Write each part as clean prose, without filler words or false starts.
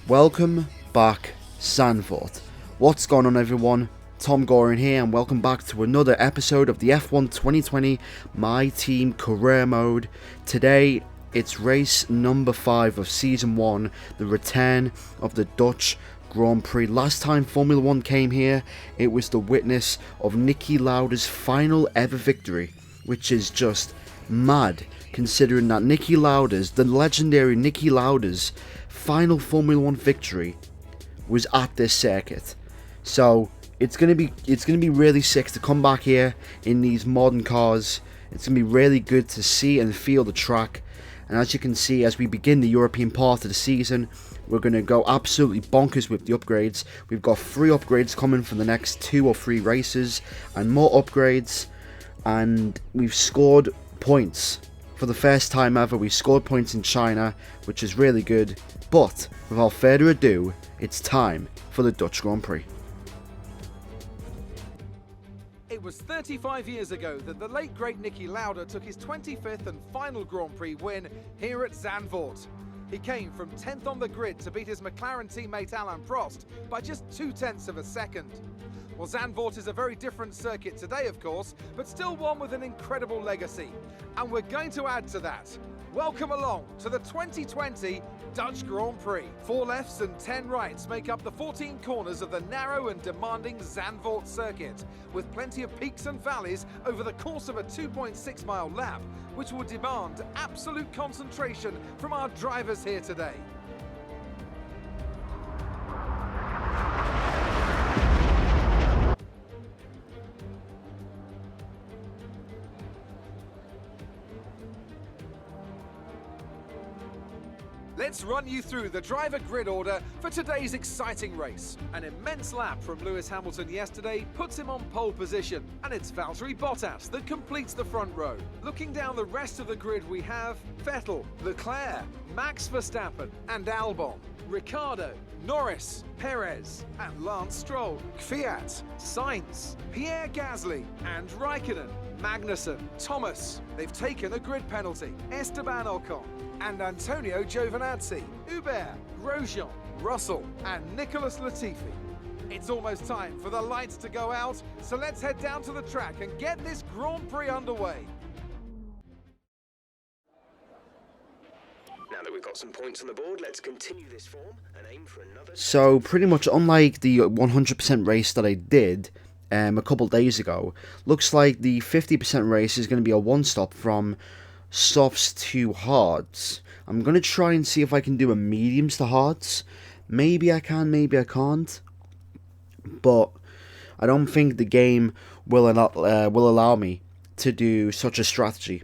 Welcome back, Zandvoort. What's going on, everyone? TomGorian here, and welcome back to another episode of the F1 2020 My Team Career Mode. Today, it's race number 5 of Season 1, the return of the Dutch Grand Prix. Last time Formula 1 came here, it was the witness of Niki Lauda's final ever victory, which is just mad, considering that the legendary Niki Lauda's final Formula 1 victory was at this circuit. So it's gonna be really sick to come back here in these modern cars. It's gonna be really good to see and feel the track. And as you can see, as we begin the European part of the season, we're gonna go absolutely bonkers with the upgrades. We've got 3 upgrades coming for the next 2 or 3 races, and more upgrades. And we've scored points for the first time ever. We scored points in China, which is really good. But without further ado, it's time for the Dutch Grand Prix. It was 35 years ago that the late great Niki Lauda took his 25th and final Grand Prix win here at Zandvoort. He came from 10th on the grid to beat his McLaren teammate Alain Prost by just 0.2 of a second. Well, Zandvoort is a very different circuit today, of course, but still one with an incredible legacy. And we're going to add to that. Welcome along to the 2020 Dutch Grand Prix. 4 lefts and 10 rights make up the 14 corners of the narrow and demanding Zandvoort circuit, with plenty of peaks and valleys over the course of a 2.6-mile lap, which will demand absolute concentration from our drivers here today. Let's run you through the driver grid order for today's exciting race. An immense lap from Lewis Hamilton yesterday puts him on pole position, and it's Valtteri Bottas that completes the front row. Looking down the rest of the grid, we have Vettel, Leclerc, Max Verstappen and Albon, Ricciardo, Norris, Perez and Lance Stroll, Kvyat, Sainz, Pierre Gasly and Raikkonen, Magnussen, Thomas. They've taken a grid penalty. Esteban Ocon and Antonio Giovinazzi, Hubert, Grosjean, Russell and Nicholas Latifi. It's almost time for the lights to go out, so let's head down to the track and get this Grand Prix underway. Now that we've got some points on the board, let's continue this form and aim for another. So pretty much unlike the 100% race that I did a couple days ago, looks like the 50% race is going to be a one-stop from softs to hards. I'm going to try and see if I can do a mediums to hards. Maybe I can, maybe I can't. But I don't think the game will allow me to do such a strategy.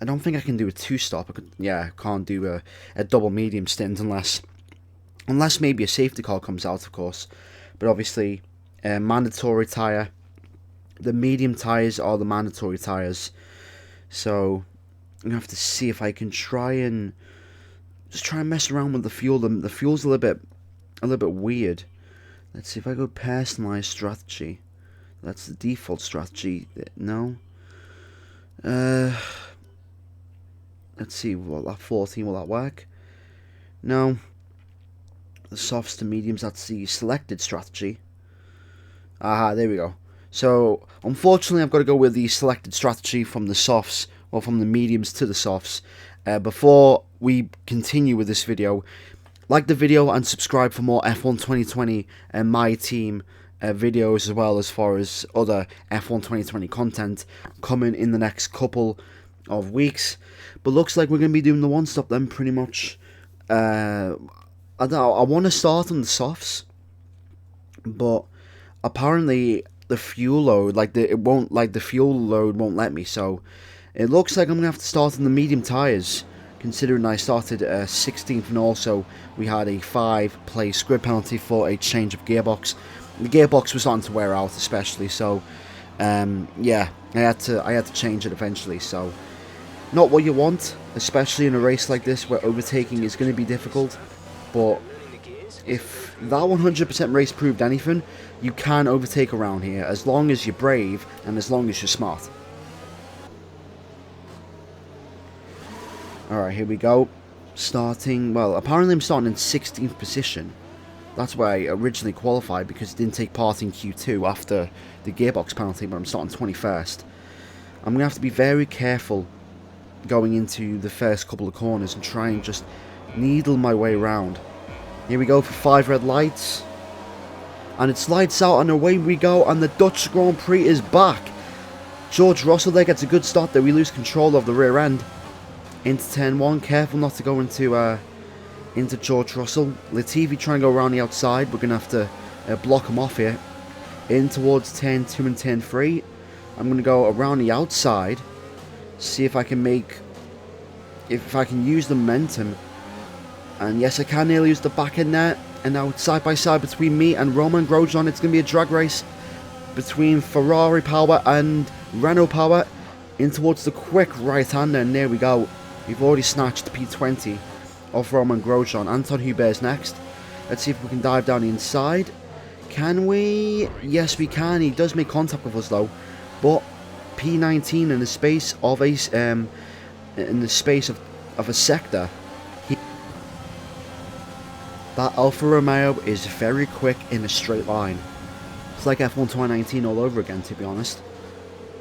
I don't think I can do a 2-stop. I can't do a double medium stint unless maybe a safety car comes out, of course. But obviously, mandatory tyre. The medium tyres are the mandatory tyres. So I'm gonna have to see if I can try and mess around with the fuel. The fuel's a little bit weird. Let's see if I go personalized strategy. That's the default strategy. No. Let's see. Will that 14? Will that work? No. The softs to mediums. That's the selected strategy. Aha, there we go. So, unfortunately, I've got to go with the selected strategy from the softs, or from the mediums to the softs. Before we continue with this video, like the video and subscribe for more F1 2020 and My Team videos, as well as far as other F1 2020 content coming in the next couple of weeks. But looks like we're going to be doing the one-stop then, pretty much. I want to start on the softs, but apparently the fuel load, the fuel load won't let me, so it looks like I'm gonna have to start on the medium tires, considering I started 16th, and also we had a 5-place grid penalty for a change of gearbox. The gearbox was starting to wear out, especially, so yeah, I had to change it eventually. So not what you want, especially in a race like this where overtaking is going to be difficult, but if that 100% race proved anything, you can overtake around here as long as you're brave and as long as you're smart. Alright, here we go. starting, well, apparently I'm starting in 16th position. That's where I originally qualified because I didn't take part in Q2 after the gearbox penalty, but I'm starting 21st. I'm going to have to be very careful going into the first couple of corners and try and just needle my way around. Here we go for 5 red lights. And it's lights out and away we go, and the Dutch Grand Prix is back. George Russell there gets a good start there. We lose control of the rear end. Into turn 1, careful not to go into George Russell. Latifi trying to go around the outside. We're going to have to block him off here. In towards turn 2 and turn 3. I'm going to go around the outside. See if I can use the momentum. And yes, I can nearly use the back end there. And now it's side by side between me and Roman Grosjean. It's going to be a drag race between Ferrari power and Renault power. In towards the quick right-hander, and there we go. We've already snatched the P20 off Roman Grosjean. Anton Hubert's next. Let's see if we can dive down the inside. Can we? Yes, we can. He does make contact with us though. But P19 in the space of a sector. That Alfa Romeo is very quick in a straight line. It's like F1 2019 all over again, to be honest.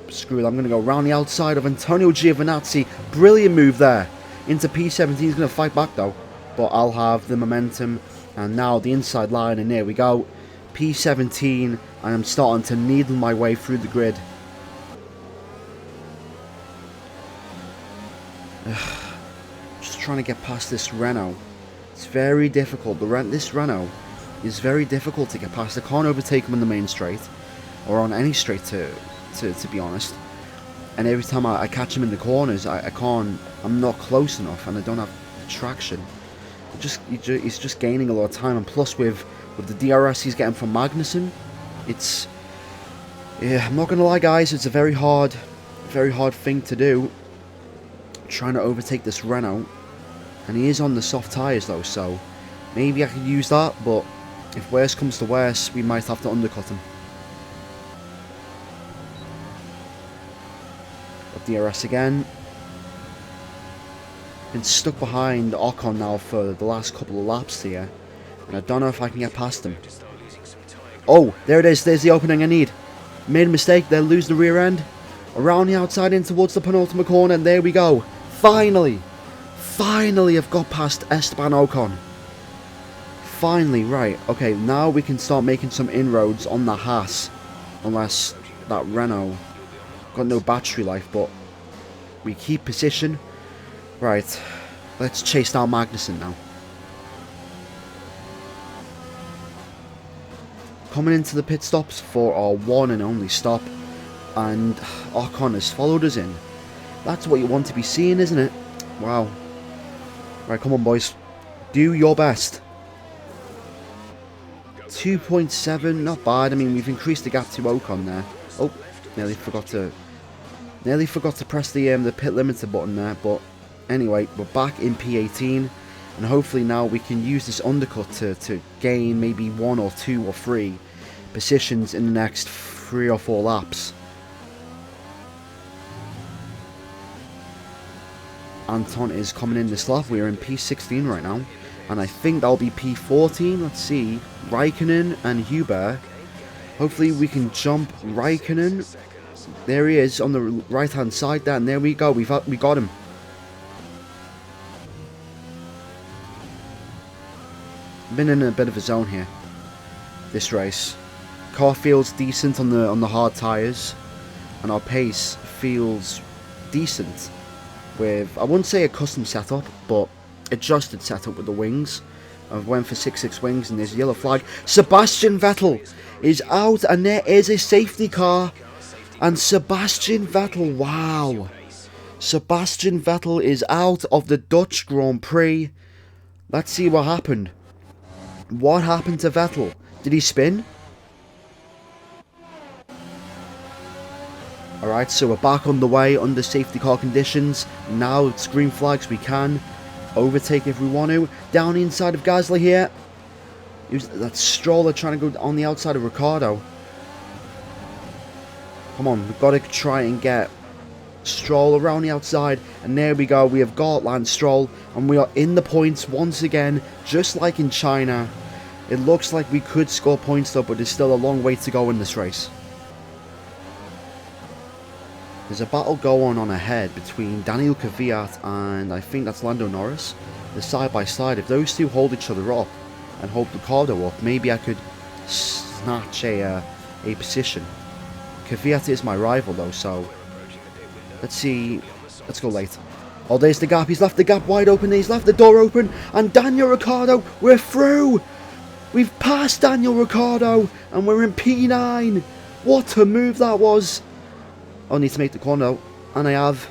Screw it, I'm going to go around the outside of Antonio Giovinazzi. Brilliant move there. Into P17, he's going to fight back though. But I'll have the momentum. And now the inside line, and there we go. P17, and I'm starting to needle my way through the grid. Just trying to get past this Renault. It's very difficult. This Renault is very difficult to get past. I can't overtake him on the main straight. Or on any straight to be honest. And every time I catch him in the corners, I'm not close enough, and I don't have the traction. He's just gaining a lot of time, and plus with the DRS he's getting from Magnussen, I'm not gonna lie guys, it's a very hard thing to do, trying to overtake this Renault. And he is on the soft tyres though, so maybe I could use that, but if worse comes to worse, we might have to undercut him. DRS again. Been stuck behind Ocon now for the last couple of laps here, and I don't know if I can get past him. Oh, there it is. There's the opening I need. Made a mistake. They'll lose the rear end. Around the outside in towards the penultimate corner, and there we go. Finally I've got past Esteban Ocon. Finally, right. Okay, now we can start making some inroads on the Haas, unless that Renault got no battery life, but we keep position. Right, let's chase down Magnussen now. Coming into the pit stops for our one and only stop, and Ocon has followed us in. That's what you want to be seeing, isn't it? Wow. Right, come on boys, do your best. 2.7, not bad. I mean, we've increased the gap to Ocon there. Oh, nearly forgot to press the pit limiter button there, but anyway, we're back in P18, and hopefully now we can use this undercut to gain maybe 1 or 2 or 3 positions in the next 3 or 4 laps. Anton is coming in this lap. We're in P16 right now, and I think that'll be P14. Let's see, Raikkonen and Hubert. Hopefully we can jump Raikkonen. There he is on the right hand side there, and there we go. We got him. Been in a bit of a zone here this race. Car feels decent on the hard tyres, and our pace feels decent with, I wouldn't say a custom setup, but adjusted setup with the wings. I've went for 6.6 wings, and there's a yellow flag. Sebastian Vettel is out, and there is a safety car. And Sebastian Vettel, wow. Sebastian Vettel is out of the Dutch Grand Prix. Let's see what happened. What happened to Vettel? Did he spin? Alright, so we're back on the way under safety car conditions. Now it's green flags, we can overtake if we want to. Down the inside of Gasly here. That Stroller trying to go on the outside of Ricciardo. Come on, we've got to try and get Stroll around the outside, and there we go. We have got Lance Stroll, and we are in the points once again, just like in China. It looks like we could score points though, but there's still a long way to go in this race. There's a battle going on ahead between Daniel Kvyat and I think that's Lando Norris. They're side by side. If those two hold each other up and hold Ricciardo up, maybe I could snatch a position. Kvyat is my rival though, so let's see. Let's go late. Oh, there's the gap. He's left the gap wide open. He's left the door open. And Daniel Ricciardo, we're through. We've passed Daniel Ricciardo, and we're in P9. What a move that was. I need to make the corner though, and I have.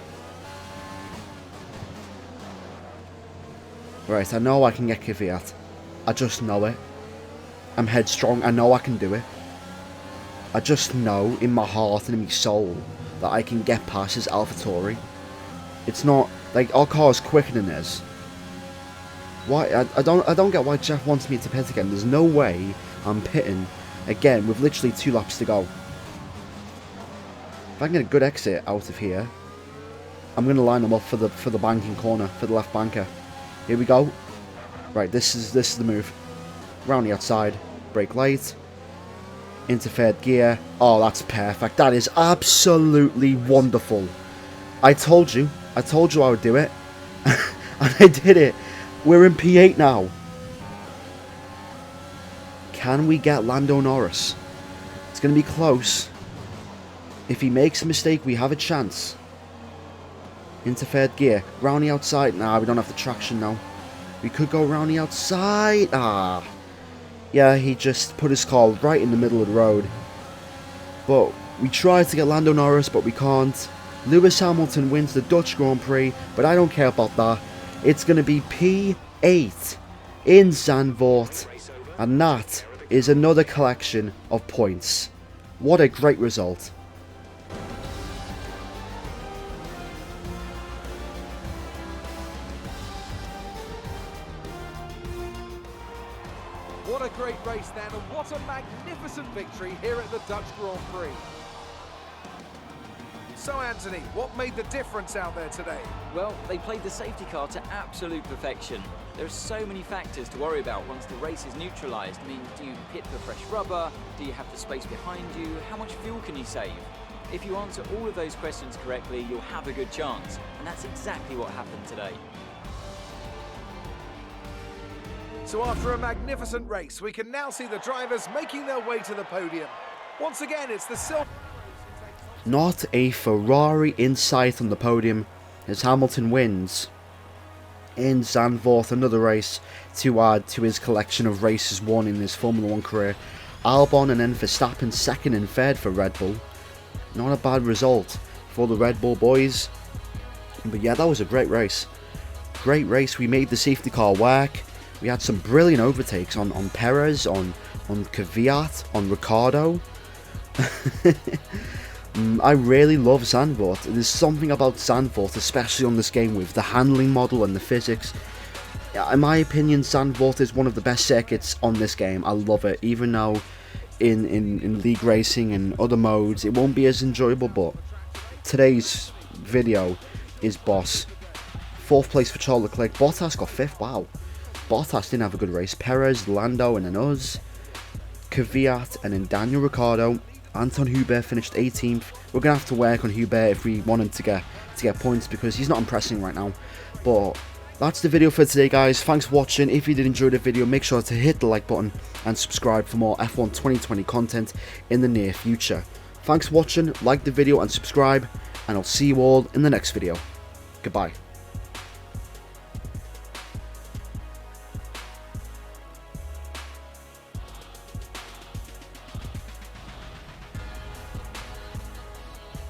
Right, I know I can get Kvyat. I just know it. I'm headstrong. I know I can do it. I just know in my heart and in my soul that I can get past his AlphaTauri. It's not like our car's quicker than his. Why? I don't get why Jeff wants me to pit again. There's no way I'm pitting again with literally 2 laps to go. If I can get a good exit out of here, I'm gonna line them up for the banking corner, for the left banker. Here we go. Right, this is the move. Round the outside, brake light, into third gear. Oh, that's perfect. That is absolutely wonderful. I told you I would do it, and I did it. We're in P8 now. Can we get Lando Norris? It's going to be close. If he makes a mistake, we have a chance. Into third gear. Round the outside. Nah, we don't have the traction now. We could go round the outside. Ah. Yeah, he just put his car right in the middle of the road. But we tried to get Lando Norris, but we can't. Lewis Hamilton wins the Dutch Grand Prix, but I don't care about that. It's going to be P8 in Zandvoort, and that is another collection of points. What a great result. What a great race then, and what a magnificent victory here at the Dutch Grand Prix. So Anthony, what made the difference out there today? Well, they played the safety car to absolute perfection. There are so many factors to worry about once the race is neutralised. I mean, do you pit for fresh rubber? Do you have the space behind you? How much fuel can you save? If you answer all of those questions correctly, you'll have a good chance. And that's exactly what happened today. So after a magnificent race, we can now see the drivers making their way to the podium. Once again, it's the silver. Not a Ferrari in sight on the podium as Hamilton wins in Zandvoort, another race to add to his collection of races won in his Formula 1 career. Albon and then Verstappen second and third for Red Bull. Not a bad result for the Red Bull boys. But yeah, that was a great race. Great race. We made the safety car work. We had some brilliant overtakes on Perez, on Kvyat, on Ricciardo. I really love Zandvoort. There's something about Zandvoort, especially on this game, with the handling model and the physics. In my opinion, Zandvoort is one of the best circuits on this game. I love it, even though in league racing and other modes it won't be as enjoyable, but today's video is boss. 4th place for Charles Leclerc. Bottas got 5th. Wow. Bottas didn't have a good race. Perez, Lando, and then us. Kvyat, and then Daniel Ricciardo. Anton Hubert finished 18th. We're going to have to work on Hubert if we want him to get points, because he's not impressing right now. But that's the video for today, guys. Thanks for watching. If you did enjoy the video, make sure to hit the like button and subscribe for more F1 2020 content in the near future. Thanks for watching. Like the video and subscribe, and I'll see you all in the next video. Goodbye.